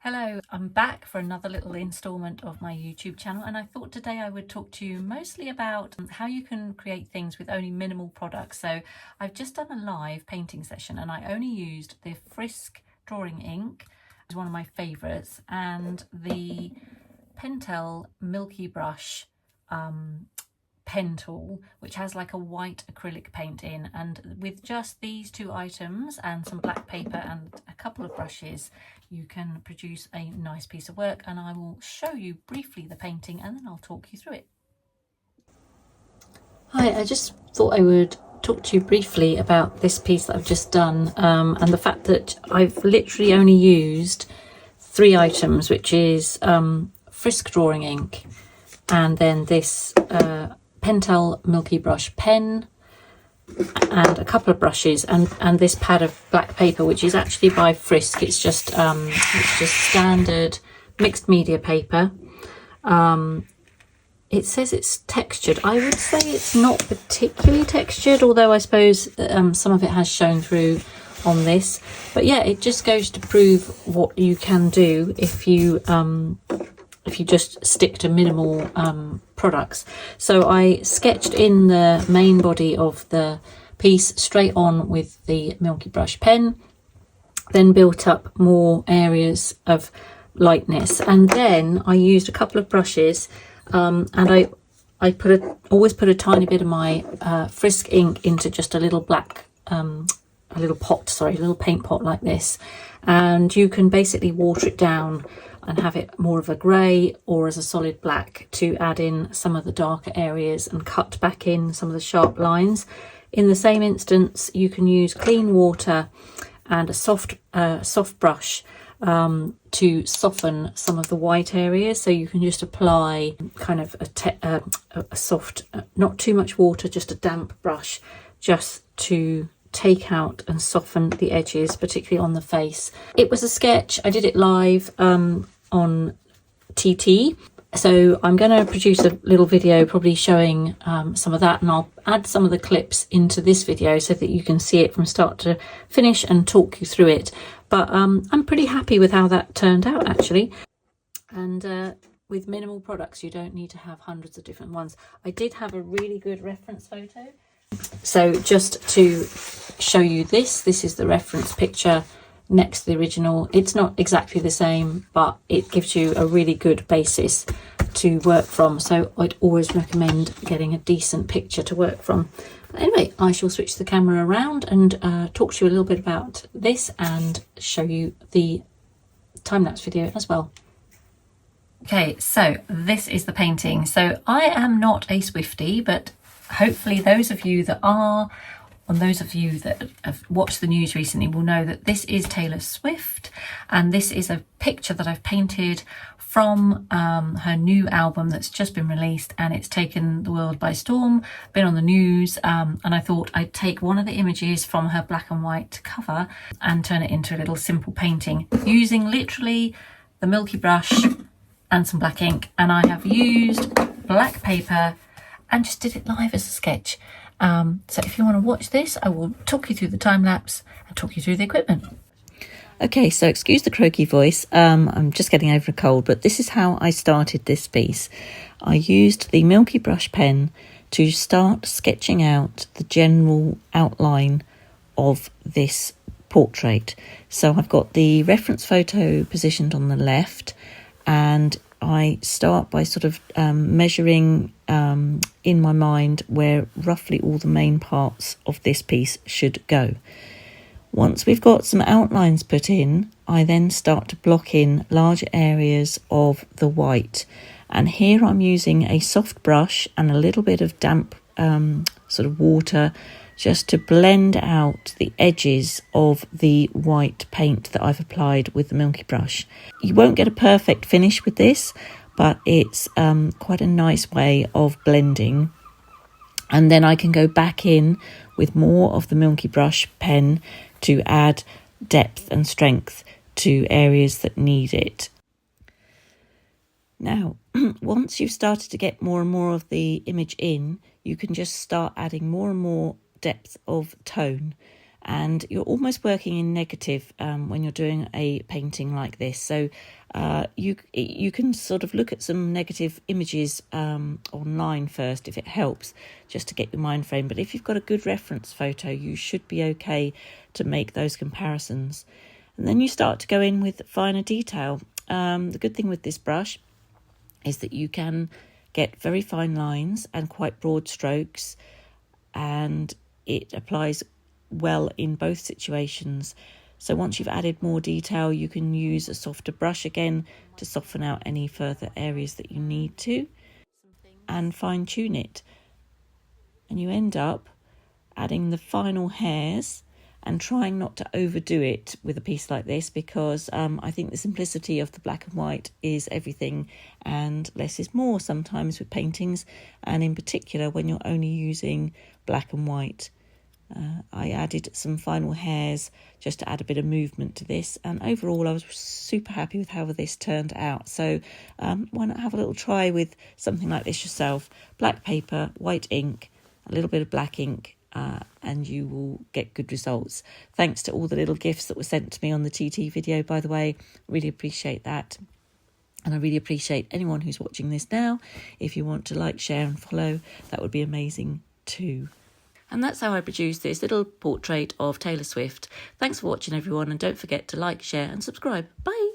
Hello, I'm back for another little installment of my YouTube channel, and I thought today I would talk to you mostly about how you can create things with only minimal products. So I've just done a live painting session and I only used the Frisk drawing ink, which is one of my favourites, and the Pentel Milky Brush pen tool, which has like a white acrylic paint in, and with just these two items and some black paper and a couple of brushes you can produce a nice piece of work. And I will show you briefly the painting and then I'll talk you through it. Hi, I just thought I would talk to you briefly about this piece that I've just done, and the fact that I've literally only used three items, which is Frisk drawing ink, and then this Pentel Milky Brush pen, and a couple of brushes, and this pad of black paper, which is actually by Frisk. It's just standard mixed media paper. It says it's textured. I would say it's not particularly textured, although I suppose some of it has shown through on this. But yeah, it just goes to prove what you can do if you just stick to minimal products. So I sketched in the main body of the piece straight on with the Milky Brush pen, then built up more areas of lightness, and then I used a couple of brushes, and I always put a tiny bit of my Frisk ink into just a little black a little paint pot like this, and you can basically water it down and have it more of a grey or as a solid black to add in some of the darker areas and cut back in some of the sharp lines. In the same instance, you can use clean water and a soft brush to soften some of the white areas. So you can just apply kind of a soft, not too much water, just a damp brush, just to take out and soften the edges, particularly on the face. It was a sketch. I did it live on TT, so I'm going to produce a little video probably showing some of that, and I'll add some of the clips into this video so that you can see it from start to finish and talk you through it. But I'm pretty happy with how that turned out, actually. And with minimal products you don't need to have hundreds of different ones. I did have a really good reference photo, so just to show you this is the reference picture next to the original. It's not exactly the same, but it gives you a really good basis to work from, so I'd always recommend getting a decent picture to work from. But anyway, I shall switch the camera around and talk to you a little bit about this and show you the time-lapse video as well. Okay, so this is the painting. So I am not a Swiftie, but hopefully those of you that are, and those of you that have watched the news recently will know that this is Taylor Swift, and this is a picture that I've painted from her new album that's just been released, and it's taken the world by storm, been on the news, and I thought I'd take one of the images from her black and white cover and turn it into a little simple painting using literally the Milky Brush and some black ink, and I have used black paper and just did it live as a sketch. So if you want to watch this, I will talk you through the time lapse and talk you through the equipment. Okay, so excuse the croaky voice. I'm just getting over a cold, but this is how I started this piece. I used the Milky Brush pen to start sketching out the general outline of this portrait. So I've got the reference photo positioned on the left, and I start by sort of measuring in my mind where roughly all the main parts of this piece should go. Once we've got some outlines put in, I then start to block in larger areas of the white. And here I'm using a soft brush and a little bit of damp sort of water just to blend out the edges of the white paint that I've applied with the Milky Brush. You won't get a perfect finish with this, but it's quite a nice way of blending. And then I can go back in with more of the Milky Brush pen to add depth and strength to areas that need it. Now, once you've started to get more and more of the image in, you can just start adding more and more depth of tone. and you're almost working in negative when you're doing a painting like this. So you can sort of look at some negative images online first if it helps, just to get your mind frame. But if you've got a good reference photo, you should be okay to make those comparisons. And then you start to go in with finer detail. The good thing with this brush is that you can get very fine lines and quite broad strokes, and it applies well in both situations. So once you've added more detail, you can use a softer brush again to soften out any further areas that you need to and fine tune it. And you end up adding the final hairs and trying not to overdo it with a piece like this, because I think the simplicity of the black and white is everything, and less is more sometimes with paintings, and in particular when you're only using black and white. I added some final hairs just to add a bit of movement to this, and overall I was super happy with how this turned out. So why not have a little try with something like this yourself? Black paper, white ink, a little bit of black ink, and you will get good results. Thanks to all the little gifts that were sent to me on the TT video, by the way. Really appreciate that. And I really appreciate anyone who's watching this now. If you want to like, share and follow, that would be amazing too. And that's how I produced this little portrait of Taylor Swift. Thanks for watching, everyone, and don't forget to like, share and subscribe. Bye!